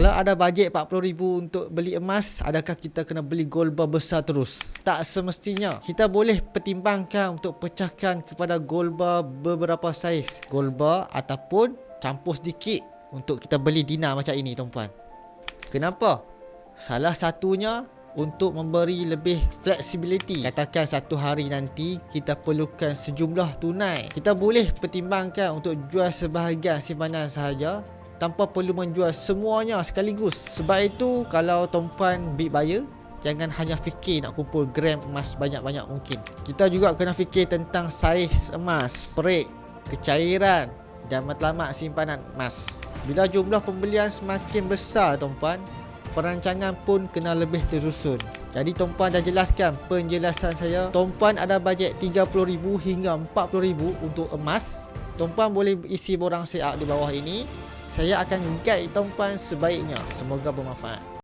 Kalau ada bajet RM40,000 untuk beli emas, adakah kita kena beli gold bar besar terus? Tak semestinya. Kita boleh pertimbangkan untuk pecahkan kepada gold bar beberapa saiz gold bar ataupun campur sedikit untuk kita beli dinar macam ini tuan-puan. Kenapa? Salah satunya untuk memberi lebih flexibility. Katakan satu hari nanti kita perlukan sejumlah tunai, kita boleh pertimbangkan untuk jual sebahagian simpanan sahaja tanpa perlu menjual semuanya sekaligus. Sebab itu kalau tuan-puan big buyer, jangan hanya fikir nak kumpul gram emas banyak-banyak mungkin. Kita juga kena fikir tentang saiz emas, perik, kecairan dan matlamat simpanan emas. Bila jumlah pembelian semakin besar tuan-puan, perancangan pun kena lebih tersusun. Jadi tuan-puan dah jelaskan penjelasan saya. Tuan-puan ada bajet RM30,000 hingga RM40,000 untuk emas. Tuan-puan boleh isi borang siap di bawah ini. Saya akan guide tuan-puan sebaiknya. Semoga bermanfaat.